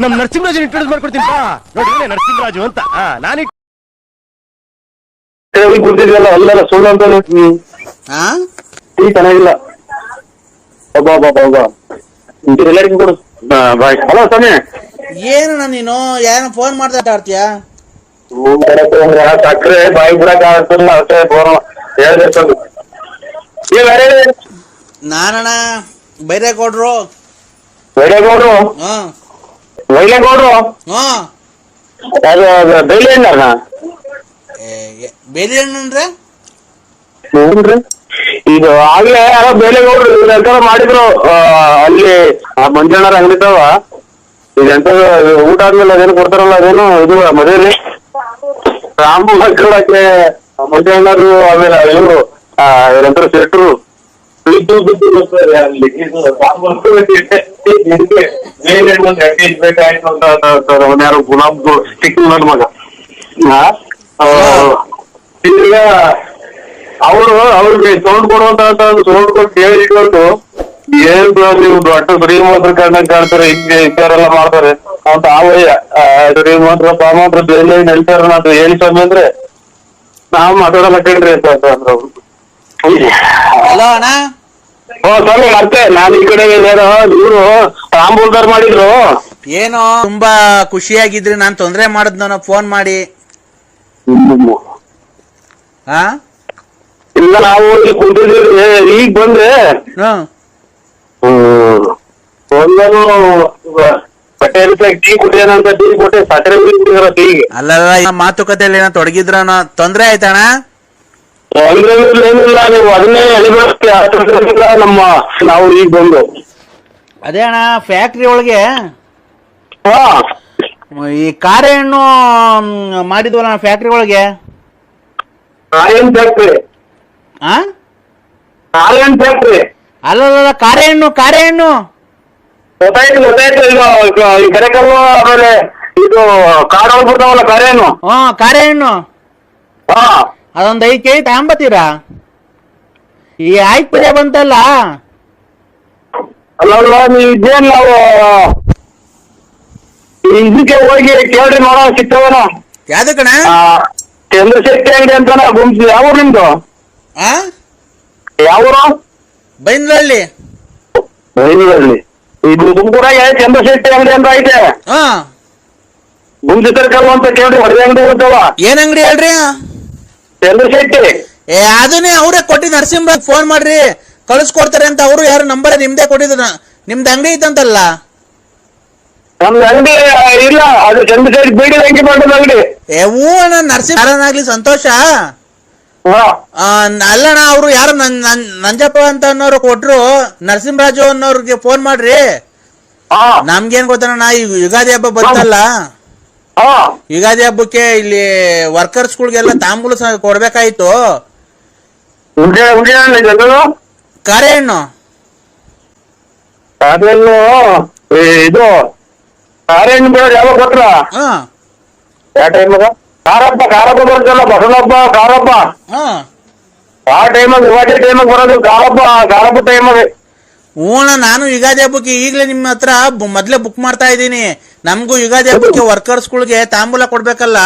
ನಮ್ ನರಸಿಂಹರಾಜ್ ಇಂಟ್ರೊಡ್ಯೂಸ್ ಮಾಡ್ಕೊಡ್ತೀನಿ ನೋಡಿ ನರಸಿಂಹರಾಜು ಅಂತ ನಾನು ಕೂತಿದ್ಯಲ್ಲ ಅಲ್ಲೆಲ್ಲ ಸುಳ್ಳು ಅಂತ ಚೆನ್ನಾಗಿಲ್ಲ ಎಲ್ಲರಿಗೂ ಕೊಡು ಬಾಯ್. ಹಲೋ ಸಮಯ ಏನು ನೀನು ಯಾರ ಫೋನ್ ಮಾಡ್ತಾ ಆಡ್ತೀಯ? ಸಕ್ಕರೆ ಬಾಯಿ ಬಿಡಕ್ ಆಗ್ತಿಲ್ಲ ಅಷ್ಟೇ ಫೋನ್ ಹೇಳ್ಬೇಕು. ನಾನಣ್ಣ ಬೈರೇಗೌಡ್ರು. ವೈರೇಗೌಡ್ರು ವೈರೇಗೌಡ್ರು ಅದು ಬೇಲಿ ಹಣ್ಣಲ್ಲ ಬೇಲಿ ಹಣ್ಣು ಅಂದ್ರೆ ನೋಡ್ರಿ ಈಗ ಆಗ್ಲೇ ಯಾರೋ ಬೇಲೆಗೌಡ್ರು ಇದೆಂತ ಮಾಡಿದ್ರು ಅಲ್ಲಿ ಮಂಜಣ್ಣರ ಅಂಗಡಿತಾವ ಇದೆಂತ ಊಟ ಆದ್ಮೇಲೆ ಅದೇನು ಕೊಡ್ತಾರಲ್ಲ ಅದೇನು ಇದು ಮದುವೆಲಿ ರಾಮು ಮಕ್ಕಳಕ್ಕೆ ಮಂಜಣ್ಣರು ಆಮೇಲೆ ಇವರು ಇವರಂತರ ಶೆಟ್ರು ಬೇಕಾಯ್ತು ಯಾರು ಗುಲಾಬ್ ಚಿಕ್ಕ ನನ್ನ ಮಗ ಈಗ ಅವ್ರಿಗೆ ಸೌಂಡ್ ಕೊಡುವಂತ ಸೌಂಡ್ ಕೊಟ್ಟು ಹೇಳಿಟ್ಟು ಏನ್ ನೀವು ದೊಡ್ಡ ಶ್ರೀಮಂತರ ಕಂಡಂಗ್ ಕಾಣ್ತಾರೆ ಹಿಂಗೆ ಇಂಥವ್ರೆಲ್ಲ ಮಾಡ್ತಾರೆ ಅಂತ ಆವಯ್ಯ ಶ್ರೀಮಂತರ ಪಾಮಂತ್ರ ಬೇಲೆ ನಡೀತಾರ ಅಂತ ಹೇಳಿ ಸ್ವಾಮಿ ಅಂದ್ರೆ ನಾವ್ ಮಾತಾಡಲ್ಲ ಕೇಳ್ರಿ ಅಂತ ಅಂದ್ರು. ಸ್ವಾಮಿ ಮತ್ತೆ ನಾನ್ ಈ ಕಡೆ ಇವ್ರು ತಾಂಬೂಲ್ದಾರ್ ಮಾಡಿದ್ರು ಏನೋ ತುಂಬಾ ಖುಷಿಯಾಗಿದ್ರಿ. ನಾನ್ ತೊಂದ್ರೆ ಮಾಡಿದ್ನ ಫೋನ್ ಮಾಡಿ. ಇಲ್ಲ ನಾವು ಕುಂತಿದ್ದೀವಿ ಈಗ ಬಂದ್ರೆ ಒಂದನು ಬಟ್ಟೆ ಟೀ ಕುಡಿಯೋಣಂತ ಟೀ ಕೊಟ್ಟೆ ಸಕ್ಕರೆ ಟೀಗೆ ಅಲ್ಲ ಮಾತುಕತೆಯಲ್ಲಿ ಏನೋ ತೊಡಗಿದ್ರ ತೊಂದ್ರೆ ಆಯ್ತಣ್ಣ? ಏನಿಲ್ಲ ನೀವು ಅದನ್ನೇ ಎಳಿಬೇಕಿಲ್ಲ ನಮ್ಮ ನಾವು ಈಗ ಬಂದು ಅದೇ ಅಣ್ಣ ಫ್ಯಾಕ್ಟ್ರಿ ಒಳಗೆ ಈ ಕಾರೆ ಹಣ್ಣು ಮಾಡಿದ್ವಲ್ಲ ಫ್ಯಾಕ್ಟ್ರಿ ಒಳಗೆ. ಕಾಯನ್ ಫ್ಯಾಕ್ಟ್ರಿ ಕಾಯನ್ ಫ್ಯಾಕ್ಟ್ರಿ ಅಲ್ಲ ಕಾರೆ ಹಣ್ಣು ಗೊತ್ತಾಯ್ತು ಈ ಕರೆಕಲ್ಲು ಆಮೇಲೆ ಇದು ಕಾರ್ ಹೋಗ್ಬಿಡ್ತಾವಲ್ಲ ಕಾರೆ ಹಣ್ಣು. ಕಾರೆ ಹಣ್ಣು ಅದೊಂದ್ 5 ಕೆಜಿ ತಗೊಂಬತ್ತೀರಾ? ಈ ಆಯ್ತು ಬಂತಲ್ಲ ಅಲ್ಲ ನೀವು ಇದೇನ್ ನಾವು ಇದಕ್ಕೆ ಹೋಗಿ ಕೇಳ್ರಿ ನೋಡ ಸಿಗ್ತವನ ಯಾವ್ದಕ್ಕಣ? ಚಂದ್ರಶೆಟ್ಟಿ ಅಂಗಡಿ ಅಂತಾನ ಗುಂಪು. ಯಾವ ನಿಮ್ದು? ಯಾವೂರು? ಬೈಂದ್ರಳ್ಳಿ. ಇದು ತುಮಕೂರಾಗ ಚಂದ್ರಶೆಟ್ಟಿ ಅಂಗಡಿ ಅಂತ ಐತೆ. ಗುಂಜಿ ತರಕಲ್ಲು ಅಂತ ಕೇಳ್ರಿ ಹೊಡೆದ ಅಂಗಡಿ ಇರ್ತಾವ. ಏನ್ ಅಂಗಡಿ ಹೇಳ್ರಿ? ಚಂದ್ರಶೆಟ್ಟಿ. ಅದನ್ನೇ ಅವ್ರೇ ಕೊಟ್ಟಿ ನರಸಿಂಹರಾಜ್ ಫೋನ್ ಮಾಡ್ರಿ ಕಳಿಸ್ಕೊಡ್ತಾರೆ ಅಂತ. ಅವರು ಯಾರು ನಂಬರ್ ನಿಮ್ದೇ ಕೊಟ್ಟಿದ್ರು. ನಿಮ್ದು ಅಂಗಡಿ ಐತಂತಲ್ಲ? ನಮ್ದು ಅಂಗಡಿ ಇಲ್ಲ, ಅದು ಚಂದ್ರಶೆಟ್ಟಿ ಬೀಡಿ ಅಂಗಡಿ ಮಾಡೋದು ಅಂಗಡಿ. ಹೂ ಅಣ್ಣ, ನರಸಿಂಹನಾಗ್ಲಿ ಸಂತೋಷ. ಅಲ್ಲಣ್ಣ ಅವ್ರು ಯಾರು ನಂಜಪ್ಪ ಅಂತ ಅನ್ನೋರು ಕೊಟ್ರು. ನರಸಿಂಹರಾಜು ಅನ್ನೋರ್ಗೆ ಫೋನ್ ಮಾಡ್ರಿ. ನಮ್ಗೇನ್ ಗೊತ್ತಣ್ಣ, ಈ ಯುಗಾದಿ ಹಬ್ಬ ಬಂತಲ್ಲ, ಯುಗಾದಿ ಹಬ್ಬಕ್ಕೆ ಇಲ್ಲಿ ವರ್ಕರ್ಸ್ಗಳಿಗೆಲ್ಲ ತಾಂಬೂಲ ಕೊಡ್ಬೇಕಾಯ್ತು. ಕಾರೆ ಹಣ್ಣು ಇದು ಕಾರೆ ಹಣ್ಣು ಬೇಡ ಯಾವಾಗ ಕೊಟ್ರ? ಯಾವ ಟೈಮಾಗ? ಕಾರಪ್ಪ ಬರ್ತಲ್ಲ, ಬಸವನಪ್ಪ ಕಾರಪ್ಪ. ಆ ಟೈಮಾಗ ಯುಗಾದಿ ಟೈಮಾಗ ಬರೋದು ಕಾರಪ್ಪ ಟೈಮಾಗ. ಹೂಣ, ನಾನು ಯುಗಾದಿ ಹಬ್ಬಕ್ಕೆ ಈಗಲೇ ನಿಮ್ಮ ಹತ್ರ ಮೊದ್ಲೇ ಬುಕ್ ಮಾಡ್ತಾ ಇದ್ದೀನಿ. ನಮಗೂ ಯುಗಾದಿ ಹಬ್ಬಕ್ಕೆ ವರ್ಕರ್ಸ್ಗಳಿಗೆ ತಾಂಬೂಲ ಕೊಡ್ಬೇಕಲ್ಲ.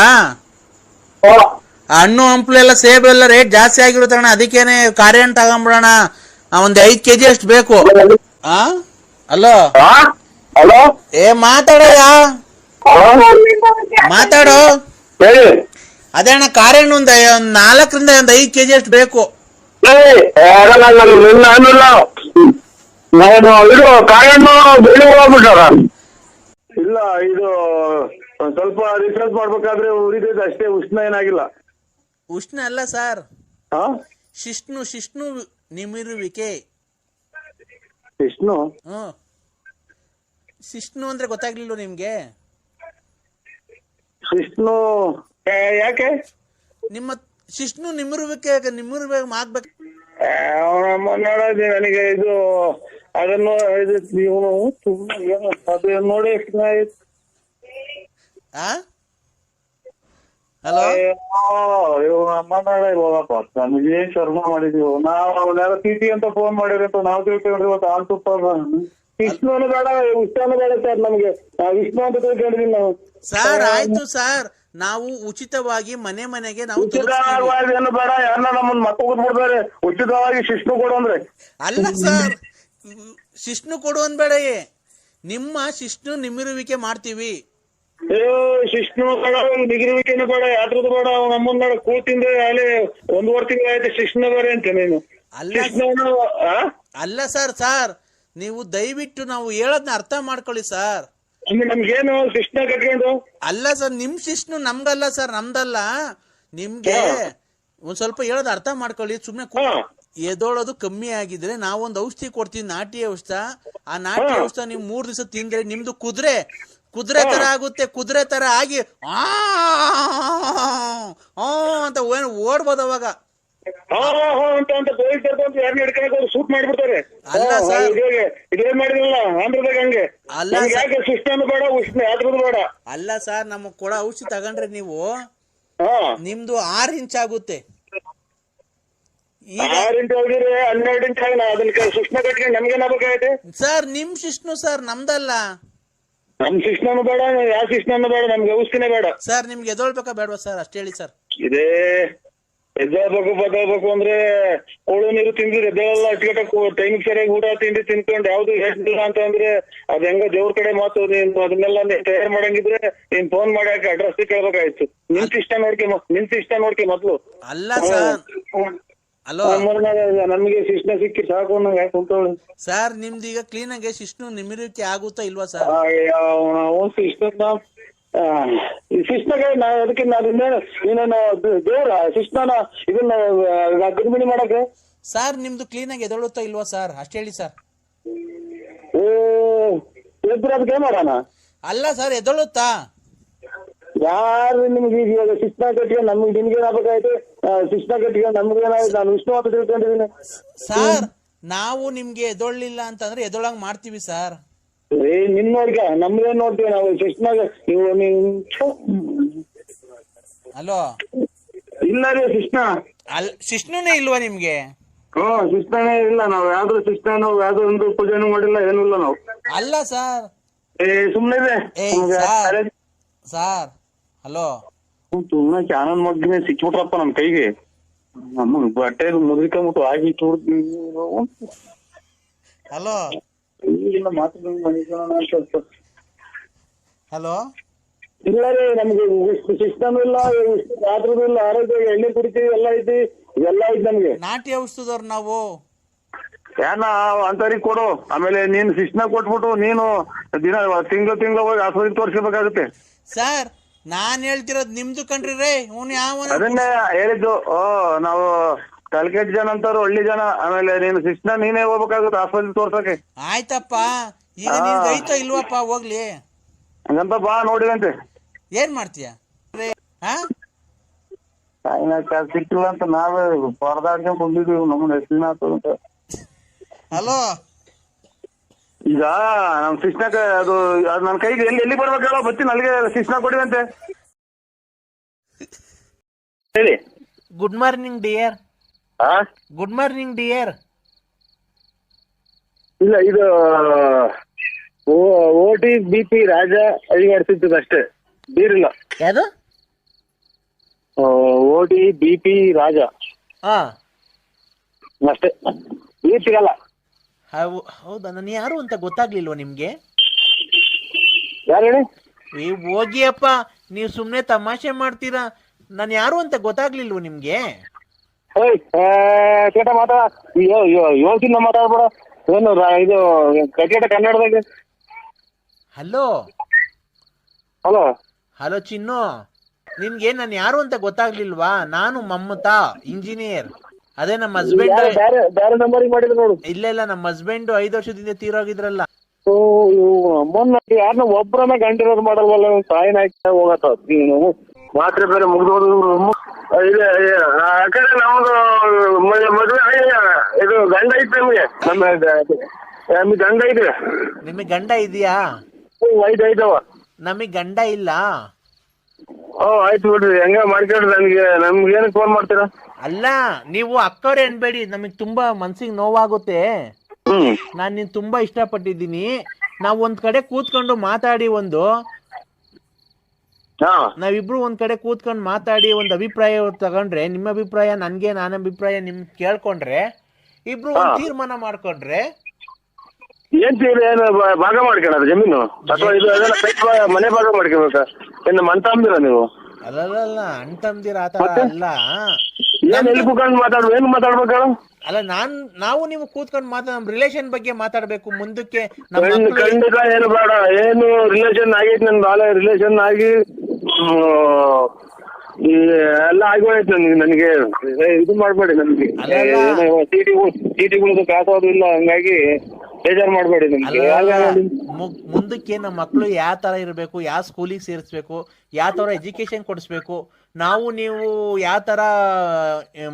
ಹಣ್ಣು ಹಂಪ್ಲು ಎಲ್ಲ ಸೇಬು ಎಲ್ಲ ರೇಟ್ ಜಾಸ್ತಿ ಆಗಿರುತ್ತೆ ಅಣ್ಣ. ಅದಕ್ಕೇನೆ ಕಾರೆ ಹಣ್ಣು ತಗೊಂಬಿಡೋಣ. ಒಂದ್ 5 ಕೆಜಿ ಅಷ್ಟು ಬೇಕು. ಹಲೋ ಮಾತಾಡೋಯ ಮಾತಾಡೋ. ಅದೇ ಅಣ್ಣ, ಕಾರೆ ಹಣ್ಣು ಒಂದ್ 4ರಿಂದ 5 ಕೆಜಿ ಅಷ್ಟು ಬೇಕು. ಇದು ಕಾಯನ್ನು ಬೆಳಿ ಹೋಗ್ಬಿಟ್ಟಾರ. ಇಲ್ಲ, ಇದು ಒಂದ್ ಸ್ವಲ್ಪ ರಿಸರ್ಚ್ ಮಾಡ್ಬೇಕಾದ್ರೆ ಉರಿದೈತೆ ಅಷ್ಟೇ, ಉಷ್ಣ ಏನಾಗಿಲ್ಲ. ಉಷ್ಣ ಅಲ್ಲ ಸರ್, ಶಿಷ್ಣು ನಿಮಿರುವಿಕೆ. ಶಿಷ್ಣು ಅಂದ್ರೆ ಗೊತ್ತಾಗ್ಲಿಲ್ಲ ನಿಮ್ಗೆ? ಶಿಷ್ಣು ಯಾಕೆ? ನಿಮ್ಮ ಶಿಷ್ಣು ನಿಮಿರುವಿಕೆ ಆಗ್ಬೇಕು. ನನಗೆ ಇದು ಅದನ್ನು ನೋಡಿ. ಹಲೋ, ನಮಗೆ ಶರ್ಮ ಮಾಡಿದೀವಿ ನಾವು. ಟಿ ಟಿ ಅಂತ ಫೋನ್ ಮಾಡಿರಂತ ನಾವು ತಿಳ್ಕೊಂಡ್ರಿ. ಇವತ್ತು ಆಲ್ ತುಪ್ಪ ವಿಷ್ಣುನು ಬೇಡ ವಿಷ್ಣುನು ಬೇಡ ಸರ್ ನಮ್ಗೆ ವಿಷ್ಣು ಅಂತ ತಿಳ್ಕೊಂಡಿದೀವಿ ನಾವು. ಸರ್ ಆಯ್ತು ಸರ್, ನಾವು ಉಚಿತವಾಗಿ ಮನೆಗೆ ನಾವು ತಲುಪಿಸ್ತೀವಿ. ಉಚಿತವಾಗಿ ಏನು ಬೇಡ, ಯಾರನ್ನ ನಮ್ಮನ್ನ ಮಕ್ಕಳು ಬಿಡ್ತಾರೆ. ಉಚಿತವಾಗಿ ಶಿಷ್ಣು ಕೊಡು ಅಂದ್ರೆ. ಅಲ್ಲ ಸರ್, ಶಿಷ್ಣು ಕೊಡುವನ್ ಬೇಡ, ನಿಮ್ಮ ಶಿಷ್ಣು ನಿಮಿರುವಿಕೆ ಮಾಡ್ತೀವಿ. ಶಿಷ್ಣು ನಿಗಿರುವಿಕೆನು ಬೇಡ, ಯಾತ್ರದ್ದು ಬೇಡ. ನಮ್ಮನ್ನ ಬೇಡ, ಕೂತಿಂದ ಅಲ್ಲಿ 1.5 ತಿಂಗಳು ಆಯ್ತು ಶಿಷ್ಣು ಬೇರೆ ಅಂತ ನೀನು. ಅಲ್ಲ ಸರ್, ನೀವು ದಯವಿಟ್ಟು ನಾವು ಹೇಳೋದ್ನ ಅರ್ಥ ಮಾಡ್ಕೊಳ್ಳಿ ಸರ್. ನಮ್ಗೇನು ಶಿಷ್ಣ ಕಟ್ಕೊಂಡು? ಅಲ್ಲ ಸರ್, ನಿಮ್ ಶಿಷ್ಣು ನಮ್ಗಲ್ಲ ಸರ್, ನಮ್ದಲ್ಲ. ನಿಮ್ಗೆ ಒಂದ್ ಸ್ವಲ್ಪ ಹೇಳೋದು ಅರ್ಥ ಮಾಡ್ಕೊಳ್ಳಿ. ಸುಮ್ನೆ ಎದೋಳೋದು ಕಮ್ಮಿ ಆಗಿದ್ರೆ ನಾವೊಂದು ಔಷಧಿ ಕೊಡ್ತೀವಿ, ನಾಟಿ ಔಷಧ. ಆ ನಾಟಿ ಔಷಧ ನೀವು 3 ದಿವಸ ತಿಂದ್ರೆ ನಿಮ್ದು ಕುದುರೆ ತರ ಆಗುತ್ತೆ. ಕುದುರೆ ತರ ಆಗಿ ಅಂತ ಓಡ್ಬೋದು ಅವಾಗ. ಶೂಟ್ ಮಾಡ್ಬಿಡ್ತಾರೆ. ಅಲ್ಲ ಸರ್, ಇದೇನ್ ಮಾಡಿದ್ರಲ್ಲ ಆಂಧ್ರದಾಗ ಹಂಗೆ. ಅಲ್ಲ ಯಾಕೆ ಶಿಷ್ಟನು ಬೇಡ, ಉಷ್ಣ ಯಾತ್ರದ್ದು ಬೇಡ. ಅಲ್ಲ ಸರ್, ನಮಗ್ ಕೊಡೋ ಔಷಧಿ ತಗೊಂಡ್ರೆ ನೀವು ನಿಮ್ದು 6 ಇಂಚ್ ಆಗುತ್ತೆ. 6 ಇಂಚ್ ಹೋಗಿದ್ರೆ 12 ಇಂಚ್ ಆಗ ಅದನ್ನ ಶಿಷ್ಣ ಕಟ್ಕೊಂಡು ನಮ್ಗೇನಾಗಬೇಕಾಗೈತೆ ಸರ್? ನಿಮ್ ಶಿಷ್ಣು ಸರ್, ನಮ್ದಲ್ಲ. ನಮ್ ಶಿಷ್ಣನು ಬೇಡ, ಯಾವ ಶಿಷ್ಣನು ಬೇಡ, ನಮ್ಗೆ ಔಷಧಿನೇ ಬೇಡ. ಸರ್ ನಿಮ್ಗೆ ಎದೊಳ್ಬೇಕಾ ಬೇಡವಾ ಸರ್? ಅಷ್ಟೇ ಹೇಳಿ ಸರ್. ಇದೇ ಎದ್ದೇಳ್ಬೇಕು ಬದಲ್ಬೇಕು ಅಂದ್ರೆ ಕೋಳು ನೀರು ತಿಂದಿದ್ರೆ ಎದ್ದೇಳಲ್ಲ. ಅಚ್ಚುಕಟ್ಟ ಟೈಮಿಗೆ ಸರಿಯಾಗಿ ಊಟ ತಿಂಡಿ ತಿನ್ಕೊಂಡು ಯಾವ್ದು ಹೇಳಿಲ್ಲ ಅಂತ ಅಂದ್ರೆ ಅದ್ ಹೆಂಗ ದೇವ್ರ ಕಡೆ ಮಾತು. ನೀನ್ ಅದನ್ನೆಲ್ಲ ತಯಾರು ಮಾಡಂಗಿದ್ರೆ ನೀನ್ ಫೋನ್ ಮಾಡಿ ಅಡ್ರೆಸ್ ಕೇಳ್ಬೇಕಾಯ್ತು. ನಿಂತ ಇಷ್ಟ ನೋಡ್ಕೆ ಮೊದ್ಲು. ಅಲ್ಲ ಸರ್, ಹಲೋ, ನಮ್ಗೆ ಶಿಷ್ಣ ಸಿಕ್ಕಿ ಸಾಕು ನಂಗೆ ಯಾಕೆ ಕುಂತವಳು. ಸರ್ ನಿಮ್ದು ಈಗ ಕ್ಲೀನ್ ಆಗಿ ಶಿಷ್ಣು ನಿಮಿರುವಿಕೆ ಆಗುತ್ತಾ ಇಲ್ವಾ ಸರ್? ಶಿಷ್ಣಗೆ ಅದಕ್ಕೆ ನೀನೇನು ದೇವ್ರ ಶಿಷ್ಣನ ಇದನ್ನ ಗರ್ಭಿಣಿ ಮಾಡಕ್ಕೆ? ಸರ್ ನಿಮ್ದು ಕ್ಲೀನ್ ಆಗಿ ಎದೊಳುತ್ತಾ ಇಲ್ವಾ ಸರ್? ಅಷ್ಟೇ ಹೇಳಿ ಸರ್. ಎದ್ರ ಅದಕ್ಕೆ ಮಾಡೋಣ. ಅಲ್ಲ ಸರ್, ಎದೊಳುತ್ತಾ? ಯಾರು ನಿಮ್ಗೆ ಇವಾಗ ಶಿಷ್ಣ ಕಟ್ಟಿಗೆ ನಮ್ಗೆ ನಿಮ್ಗೇನಾಗಬೇಕಾಯ್ತು? ಶಿಷ್ಣ ಕಟ್ಟಿಗೆ ನಮ್ಗೇನಾಯ್ತು? ನಾನು ವಿಷ್ಣು ಅಂತ ತಿಳ್ಕೊಂಡಿದ್ದೀನಿ ಸರ್. ನಾವು ನಿಮ್ಗೆ ಎದೊಳ್ಳಿಲ್ಲ ಅಂತಂದ್ರೆ ಎದೊಳಂಗ್ ಮಾಡ್ತೀವಿ ಸರ್. ನಿಮ್ ನೋಡ್ಕ ನಮ್ಗೇನ್ ನೋಡ್ತೀವಿ ನಾವು ಶಿಷ್ಣಾಗ. ಹಲೋ, ಇಲ್ಲ ರೀ ಶಿಷ್ಣ. ಶಿಷ್ಣುನೇ ಇಲ್ವಾ ನಿಮ್ಗೆ? ಶಿಷ್ಣನೇ ಇಲ್ಲ. ನಾವ್ ಯಾವ್ದು ಶಿಷ್ಣ ಯಾವ್ದು ಒಂದು ಪೂಜೆನೂ ಮಾಡಿಲ್ಲ, ಏನೂ ಇಲ್ಲ ನಾವು. ಅಲ್ಲ ಸರ್, ಸುಮ್ನೆ ಸರ್ ಹಲೋ, ಸುಮ್ನೆ ಚಾನಲ್ ಮಗ್ಗಿನ ಸಿಕ್ಬಿಟ್ರಪ್ಪ ನಮ್ ಕೈಗೆ. ನಮಗ್ ಬಟ್ಟೆ ಮುದ್ರಿಕೊಂಬಿಟ್ಟು ಆಗಿ ಹಲೋ ಹಲೋ. ಇಲ್ಲ ರೀ, ನಮ್ಗೆ ಸಿಸ್ಟಮ್ ಇಲ್ಲ, ಯಾತ್ರದ್ದು ಇಲ್ಲ, ಆರೋಗ್ಯ ಎಣ್ಣೆ ಕುಡಿತೀವಿ, ಎಲ್ಲ ಐತಿ, ಎಲ್ಲ ಐತಿ ನಮ್ಗೆ. ನಾಟಿ ಔಷಧದವ್ರು ನಾವು. ಏನ ಅಂತರಿ ಕೊಡು. ಆಮೇಲೆ ನೀನ್ ಶಿಷ್ಣ ಕೊಟ್ಬಿಟ್ಟು ನೀನು ದಿನ ತಿಂಗಳು ಹೋಗಿ ಆಸ್ಪತ್ರೆ ತೋರಿಸ್ಬೇಕಾಗುತ್ತೆ. ಸರ್ ನಾನ್ ಹೇಳ್ತಿರೋದ್ ನಿಮ್ದು ಕಣ್ರಿ ರೇ. ಅದನ್ನೇ ಹೇಳಿದ್ದು. ನಾವು ಕಲ್ಕೆಟ್ ಜನ ಅಂತಾರು, ಹಳ್ಳಿ ಜನ. ಆಮೇಲೆ ನೀನು ಶಿಷ್ಣ ನೀನೇ ಹೋಗ್ಬೇಕಾಗುತ್ತೆ ಆಸ್ಪತ್ರೆ ತೋರ್ಸಕ್ಕೆ. ಆಯ್ತಪ್ಪ, ಈಗ ನಿನ್ಗೆ ಐತೋ ಇಲ್ವಪ್ಪ? ಹೋಗ್ಲಿ ಹಂಗಂತ ಬಾ ನೋಡಿದಂತೆ. ಏನ್ ಮಾಡ್ತೀಯ? ಸಿಕ್ಕಿಲ್ಲ ಅಂತ ನಾವೇ ಪರದಾಡ್ಕೊಂಡ್ ಬಂದಿದ್ವಿ. ನಮ್ಮನ್ನ ಎಷ್ಟು ದಿನ ಆಗ್ತದಂತ. ಹಲೋ, ಈಗ ನಮ್ ಶಿಷ್ಣಕ್ಕೆ ಅದು ನನ್ ಕೈಗೆ ಎಲ್ಲಿ ಬರ್ಬೇಕು ಹೇಳೋ ಬತ್ತಿ. ನನಗೆ ಶಿಷ್ಣ ಕೊಡಿದಂತೆ ಹೇಳಿ. Good morning dear. Good morning dear. ಇಲ್ಲ, ಇದು OT BP ರಾಜ ಅಡಿಗಾಡ್ತಿದ್ದು ಅಷ್ಟೇ, ಬೀರಿಲ್ಲ. ಯಾವುದು? OT BP ರಾಜ ಅಷ್ಟೇ, ನೀರ್ ಸಿಗಲ್ಲ. ಹೌದಾ? ನಾನು ಯಾರು ಅಂತ ಗೊತ್ತಾಗ್ಲಿಲ್ವಾ ನಿಮ್ಗೆ? ಯಾರು ಹೇಳಿ? ಹೋಗಿಯಪ್ಪ, ನೀವು ಸುಮ್ನೆ ತಮಾಷೆ ಮಾಡ್ತೀರಾ. ನಾನು ಯಾರು ಅಂತ ಗೊತ್ತಾಗ್ಲಿಲ್ವ ನಿಮ್ಗೆ? ಕೇಟ ಮಾತಾ ಯೋಚಿನ ಮಾತಾಡ್ಬೇಡ. ಏನು ಇದು ಕಟೇಟ ಕನ್ನಡದಾಗ. ಹಲೋ ಹಲೋ ಹಲೋ ಚಿನ್ನು, ನಿನ್ಗೆ ನಾನು ಯಾರು ಅಂತ ಗೊತ್ತಾಗ್ಲಿಲ್ವಾ? ನಾನು ಮಮತಾ, ಇಂಜಿನಿಯರ್. ಅದೇ ನಮ್ಮ ಹಸ್ಬೆಂಡ್. ಬೇರೆ ನಂಬರಿಗೆ ಮಾಡಿದ್ರು ನೋಡು. ಇಲ್ಲ, ನಮ್ಮ ಹಸ್ಬೆಂಡ್ 5 ವರ್ಷದಿಂದ ತೀರೋಗಿದ್ರಲ್ಲ. ಮೊನ್ನೆ ಯಾರನ್ನ ಒಬ್ಬರನ್ನ ಗಂಟಿರೋದು ಮಾಡಲ್ವಲ್ಲ, ಸಾಯಿನ ಹಾಕಿ ಹೋಗತ್ತ. ನೀನು ಮಾತ್ರೆ ಬೇರೆ ಮುಗ್ದೋದು. ಇದೆ ಆ ಕಡೆ ನಮ್ದು ಮದುವೆ ಇದು ಗಂಡ ಐತೆ ನಮ್ಗೆ. ನಮಗೆ ಗಂಡ ಇದೆ. ನಿಮಗ್ ಗಂಡ ಇದೆಯಾ? ಐದವ. ನಮಗ್ ಗಂಡ ಇಲ್ಲ. ಆಯ್ತು ಬಿಡ್ರಿ, ಹೆಂಗ ಮಾಡ್ಕೊಡ್ರಿ. ನಮ್ಗೇನಕ್ಕೆ ಫೋನ್ ಮಾಡ್ತೀರಾ? ಅಲ್ಲ, ನೀವು ಅಕ್ಕವ್ರೆ ಅನ್ಬೇಡಿ, ನಮಗ್ ತುಂಬಾ ಮನ್ಸಿಗೆ ನೋವಾಗುತ್ತೆ. ನಾನ್ ನಿನ್ ತುಂಬಾ ಇಷ್ಟಪಟ್ಟಿದ್ದೀನಿ. ನಾವ್ ಒಂದ್ ಕಡೆ ಕೂತ್ಕೊಂಡು ಮಾತಾಡಿ ನಾವಿಬ್ರು ಒಂದ್ ಕಡೆ ಕೂತ್ಕೊಂಡು ಮಾತಾಡಿ ಒಂದ್ ಅಭಿಪ್ರಾಯ ತಗೊಂಡ್ರೆ, ನಿಮ್ಮ ಅಭಿಪ್ರಾಯ ನನ್ಗೆ, ನನ್ನ ಅಭಿಪ್ರಾಯ ನಿಮ್ ಕೇಳ್ಕೊಂಡ್ರೆ, ಇಬ್ರು ಒಂದ್ ತೀರ್ಮಾನ ಮಾಡ್ಕೊಂಡ್ರೆ ಏನ್ ಭಾಗ ಮಾಡ್ಕೊಳ್ಳೋದು ಜಮೀನು ಅಥವಾ ಇದು ಮನೆ ಭಾಗ ಮಾಡ್ಕೋಬೇಕ? ಏನು ಮಂತಾಂಬಿರ ನೀವು? ಅಲ್ಲ ಅಣ್ಣ ತಮ್ದಿರ ಆತರ ಅಲ್ಲ. ಏನ್ ಎಲ್ಲಿ ಕೂತ್ಕೊಂಡು ಏನ್ ಮಾತಾಡ್ಬೇಕ? ಅಲ್ಲ ನಾವು ನೀವು ಕೂತ್ಕೊಂಡು ನಮ್ ರಿಲೇಷನ್ ಬಗ್ಗೆ ಮಾತಾಡ್ಬೇಕು ಮುಂದಕ್ಕೆ. ಖಂಡಿತ ಏನು ಬೇಡ. ಏನು ರಿಲೇಷನ್ ಆಗೈತಿ, ನನ್ ಬಾಳ ರಿಲೇಷನ್ ಆಗಿ ಎಲ್ಲ ಆಗೋಯ್ತು ನನಗೆ. ಇದು ಮಾಡ್ಬೇಡಿ, ನನ್ಗೆ ಚೀಟಿಗಳು ಕಾಸೋದು ಇಲ್ಲ, ಹಂಗಾಗಿ ಬೇಜಾರ್ ಮಾಡ್ಬೇಡಿ ನಮ್ಗೆ. ಮುಂದಕ್ಕೆ ನಮ್ಮ ಮಕ್ಳು ಯಾವ ತರ ಇರ್ಬೇಕು, ಯಾವ ಸ್ಕೂಲಿಗೆ ಸೇರಿಸ್ಬೇಕು, ಯಾವ ತರ ಎಜುಕೇಶನ್ ಕೊಡಿಸ್ಬೇಕು, ನಾವು ನೀವು ಯಾವ ತರ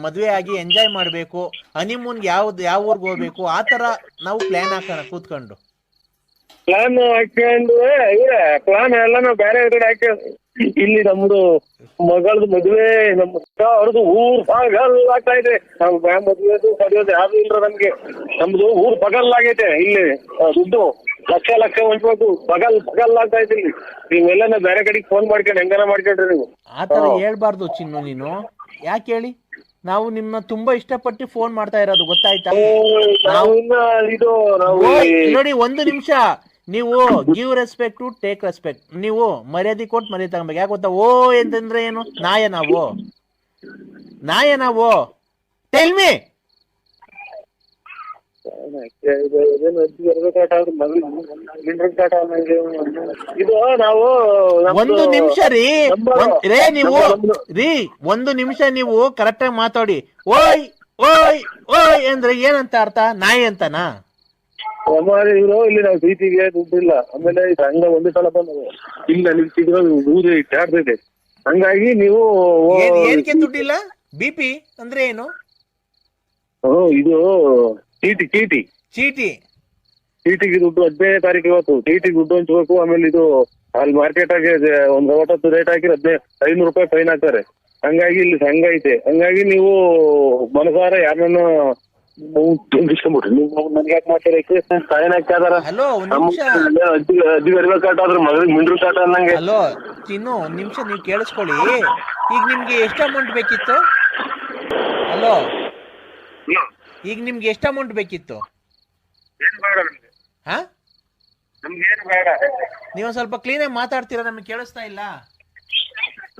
ಮದ್ವೆ ಆಗಿ ಎಂಜಾಯ್ ಮಾಡ್ಬೇಕು, ಹನಿಮೂನ್ ಯಾವ ಊರ್ಗ್ ಹೋಗ್ಬೇಕು, ಆ ತರ ನಾವು ಪ್ಲಾನ್ ಹಾಕೋಣ ಕೂತ್ಕೊಂಡು. ಪ್ಲಾನ್ ಹಾಕೊಂಡು ಪ್ಲಾನ್ ಎಲ್ಲ ನಾವು ಬೇರೆ ಕಡೆ ಹಾಕೊಂಡು ಇಲ್ಲಿ ನಮ್ದು ಮಗಳದು ಮದ್ವೆ, ನಮ್ಮ ಅವ್ರದ್ದು ಊರ್ ಪಗಲ್ ಆಗ್ತಾ ಇದೆ. ನಾವು ಮದ್ವೆದು ಪಡೆಯೋದು ಯಾವ್ದು ಇಲ್ರ ನಮ್ಗೆ. ನಮ್ದು ಊರ್ ಪಗಲ್ ಆಗೈತೆ. ಇಲ್ಲಿ ದುಡ್ಡು ಲಕ್ಷ ಹೊಂಚ್ಬೇಕು, ಪಗಲ್ ಆಗ್ತಾ ಇದೆ ಇಲ್ಲಿ. ನೀವೆಲ್ಲ ಬೇರೆ ಕಡೆಗೆ ಫೋನ್ ಮಾಡ್ಕೊಂಡು ಹೆಂಗಾರ ಮಾಡ್ಕೊಂಡ್ರಿ ನೀವು. ಆತರ ಹೇಳ್ಬಾರ್ದು ಚಿನ್ನು ನೀನು. ಯಾಕೆ ಹೇಳಿ, ನಾವು ನಿಮ್ನ ತುಂಬಾ ಇಷ್ಟಪಟ್ಟು ಫೋನ್ ಮಾಡ್ತಾ ಇರೋದು, ಗೊತ್ತಾಯ್ತಾ? ನೋಡಿ, ಒಂದು ನಿಮಿಷ, ನೀವು give respect to take respect. ನೀವು ಮರ್ಯಾದೆ ಕೊಟ್ಟು ಮರ್ಯಾದೆ ತಗೊಬೇಕು. ಯಾಕೆ ಗೊತ್ತಾ? ಓ ಅಂತಂದ್ರೆ ಏನು? ನಾಯ ನಾವು ಟೆಲ್ ಮಿ. ಇದು ನಾವು ಒಂದು ನಿಮಿಷ ಒಂದು ನಿಮಿಷ ನೀವು ಕರೆಕ್ಟ್ ಆಗಿ ಮಾತಾಡಿ. ಓಯ್ ಓಯ್ ಓಯ್ ಅಂದ್ರೆ ಏನಂತ ಅರ್ಥ? ನಾಯಿ ಅಂತನಾ? ಇವರು ಇಲ್ಲಿ ನಾವು ಪ್ರೀತಿಗೆ ದುಡ್ಡಿಲ್ಲ. ಆಮೇಲೆ ಹಂಗ ಒಂದು ಸಲ ಬಂದ ಇಲ್ಲ ನಿಲ್ಸಿದ್ರು ಊರು ಇಟ್ಟಾಡ್ತೈತೆ. ಹಂಗಾಗಿ ನೀವು ಏನಕ್ಕೆ ದುಡ್ಡಿಲ್ಲ? BP ಅಂದ್ರೆ ಏನು? ಇದು ಚೀಟಿಗೆ ದುಡ್ಡು 15ನೇ ತಾರೀಕು ಇವತ್ತು. ಚೀಟಿಗೆ ದುಡ್ಡು ಹಂಚ್ಬೇಕು. ಆಮೇಲೆ ಇದು ಅಲ್ಲಿ ಮಾರ್ಕೆಟ್ ಆಗಿ ಒಂದ್ 50 ರೇಟ್ ಹಾಕಿ 500 ರೂಪಾಯಿ ಫೈನ್ ಹಾಕ್ತಾರೆ. ಹಂಗಾಗಿ ಇಲ್ಲಿ ಸಂಘ ಐತೆ. ಹಂಗಾಗಿ ನೀವು ಮನಸಾರ ಯಾರನ್ನ ಇಸ್ಕೊಂಡ್ಬಿಟ್ರಿ. ನೀವು ನನ್ಗೆ ಯಾಕೆ ಮಾಡ್ತಾರೆ? ಸಾಯನ್ ಹಾಕ್ತಾರ ಅಜ್ಜಿ ಅರಿವೆ ಕಾಟ ಆದ್ರೆ ಮಗಳಿಗೆ ಮಿಂಡ್ರು ಕಾಟ ಅನ್ನಂಗೆ. ಹಲೋ ಚಿನ್ನು, ಒಂದ್ ನಿಮಿಷ ನೀವು ಕೇಳಿಸ್ಕೊಳ್ಳಿ. ಈಗ ನಿಮ್ಗೆ ಎಷ್ಟು ಅಮೌಂಟ್ ಬೇಕಿತ್ತು? ಹಲೋ, ಈಗ ನಿಮ್ಗೆ ಎಷ್ಟು ಅಮೌಂಟ್ ಬೇಕಿತ್ತು? ನಮ್ಗೇನು ಬೇಡ. ನೀವು ಸ್ವಲ್ಪ ಕ್ಲೀನ್ ಆಗಿ ಮಾತಾಡ್ತೀರಾ? ನಮ್ಗೆ ಕೇಳಿಸ್ತಾ ಇಲ್ಲ.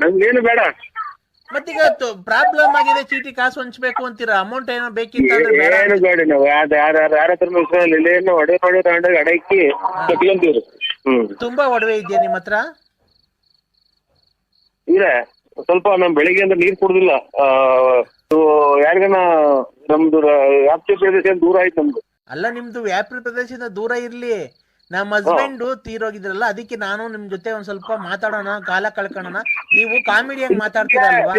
ನಮ್ಗೇನು ಬೇಡ. ಮತ್ತೀಗ ಪ್ರಾಬ್ಲಮ್ ಆಗಿದೆ, ಚೀಟಿ ಕಾಸು ಹಂಚ್ಬೇಕು ಅಂತೀರಾ, ಅಮೌಂಟ್ ಏನೋ ಬೇಕಿತ್ತು? ಏನು ಬೇಡ. ನಾವು ಯಾರ ಒಡೆ ತಗೊಂಡಾಗ ಅಡಕ್ಕಿ ಕಟ್ಕೊಂತೀವ್ರಿ. ತುಂಬಾ ಒಡವೆ ಇದೆಯಾ ನಿಮ್ಮ ಹತ್ರ? ಇದೆ ಸ್ವಲ್ಪ. ನಮ್ ಬೆಳಿಗ್ಗೆ ಅಂದ್ರೆ ನೀರ್ ಕುಡ್ದಿಲ್ಲ. ಯಾರಿಗನ ನಮ್ದು ವ್ಯಾಪ್ತಿ ಪ್ರದೇಶ ದೂರ ಆಯ್ತು ನಮ್ದು. ಅಲ್ಲ, ನಿಮ್ದು ವ್ಯಾಪ್ತಿ ಪ್ರದೇಶದಿಂದ ದೂರ ಇರ್ಲಿ. ನಮ್ಮ ಹಸ್ಬೆಂಡ್ ತೀರೋಗಿದ್ರಲ್ಲ, ಅದಕ್ಕೆ ನಾನು ನಿಮ್ ಜೊತೆ ಒಂದ್ ಸ್ವಲ್ಪ ಮಾತಾಡೋಣ, ಕಾಲ ಕಳ್ಕೊಳ್ಳೋಣ. ನೀವು ಕಾಮಿಡಿಯಾಗಿ ಮಾತಾಡ್ತೀರಲ್ವಾ?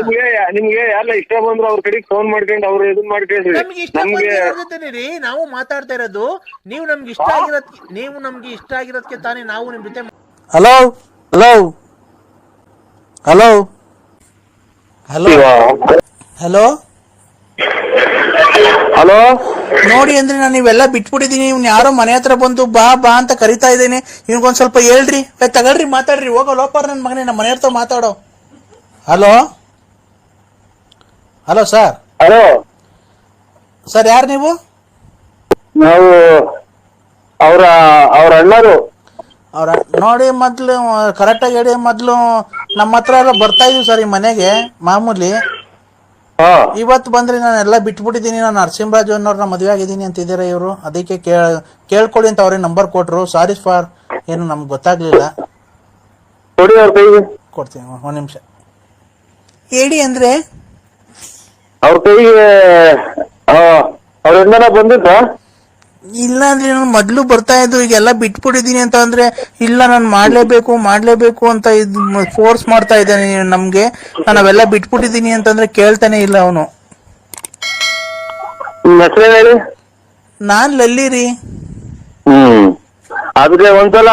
ನಿಮ್ಗೆ ಯಾರ ಇಷ್ಟ ಬಂದ್ರು ಅವ್ರ ಕಡೆಗೆ ಫೋನ್ ಮಾಡ್ಕೊಂಡು ಅವ್ರು ಇದನ್ ಮಾಡ್ಕೊಂಡ್ರಿ. ನಮ್ಗೆ ಇಷ್ಟ ಜೊತೆನೆ ರೀ ನಾವು ಮಾತಾಡ್ತಾ ಇರೋದು. ನೀವು ನಮ್ಗೆ ಇಷ್ಟ ಆಗಿರೋದಕ್ಕೆ ತಾನೇ ನಾವು ನಿಮ್ ಜೊತೆ. Hello hello hello hello hello hello ನೋಡಿ ಅಂದ್ರೆ ನಾನು ಇವೆಲ್ಲ ಬಿಟ್ಬಿಟ್ಟಿದೀನಿ. ಇವ್ನು ಯಾರೋ ಮನೆ ಹತ್ರ ಬಂದು ಬಾ ಬಾ ಅಂತ ಕರಿತಾ ಇದ್ದೇನೆ. ಇವ್ನಿಗೊಂದ್ ಸ್ವಲ್ಪ ಹೇಳ್ರಿ, ತಗೊಳ್ರಿ, ಮಾತಾಡ್ರಿ. ಹೋಗೋ ಲೋಪರ್ ನನ್ ಮಗನೇ, ನಮ್ಮ ಮನೆ ಹತ್ರ ಮಾತಾಡೋ. Hello hello sir. Hello sir, ಯಾರು ನೀವು? ನಾವು ಅವ್ರ ಅಣ್ಣರು. ನೋಡಿ, ಮೊದ್ಲು ಕರೆಕ್ಟಾಗಿ ಹೇಳಿ. ಮೊದ್ಲು ನಮ್ಮ ಹತ್ರ ಎಲ್ಲ ಬರ್ತಾ ಇದೀವಿ ಸರ್ ಈ ಮನೆಗೆ ಮಾಮೂಲಿ. ಇವತ್ತು ಬಂದ್ರಿ, ನಾನೆಲ್ಲ ಬಿಟ್ಬಿಟ್ಟಿದ್ದೀನಿ. ನಾನು ನರಸಿಂಹರಾಜು ಅನ್ನೋರ್ನ ಮದುವೆ ಆಗಿದ್ದೀನಿ ಅಂತಿದ್ದಾರೆ ಇವರು. ಅದಕ್ಕೆ ಕೇಳ್ಕೊಳ್ಳಿ ಅಂತ ಅವ್ರಿಗೆ ನಂಬರ್ ಕೊಟ್ರು. ಸಾರಿ ಫಾರ್ ಏನು ನಮ್ಗೆ ಗೊತ್ತಾಗ್ಲಿಲ್ಲ. ಕೊಡ್ತೀನಿ, ಒಂದ್ ನಿಮಿಷ ಹೇಳಿ ಅಂದ್ರೆ. ಅವ್ರ ಕೈಗೆ ಅವ್ರ ಬಂದಿದ್ದ? ಇಲ್ಲ ಅಂದ್ರೆ ನಾನು ಮೊದ್ಲು ಬರ್ತಾ ಇದ್ದು, ಈಗೆಲ್ಲ ಬಿಟ್ಬಿಟ್ಟಿದ್ದೀನಿ ಅಂತ ಅಂದ್ರೆ ಇಲ್ಲ ನಾನು ಮಾಡ್ಲೇಬೇಕು ಅಂತ ಫೋರ್ಸ್ ಮಾಡ್ತಾ ಇದ್ದಾನೆ ನಮ್ಗೆ. ನಾನು ಅವೆಲ್ಲ ಬಿಟ್ಬಿಟ್ಟಿದ್ದೀನಿ ಅಂತಂದ್ರೆ ಕೇಳ್ತಾನೆ ಇಲ್ಲ ಅವನು. ನಾನ್ ಲಲ್ಲಿ ರೀ. ಅದಕ್ಕೆ ಒಂದ್ಸಲ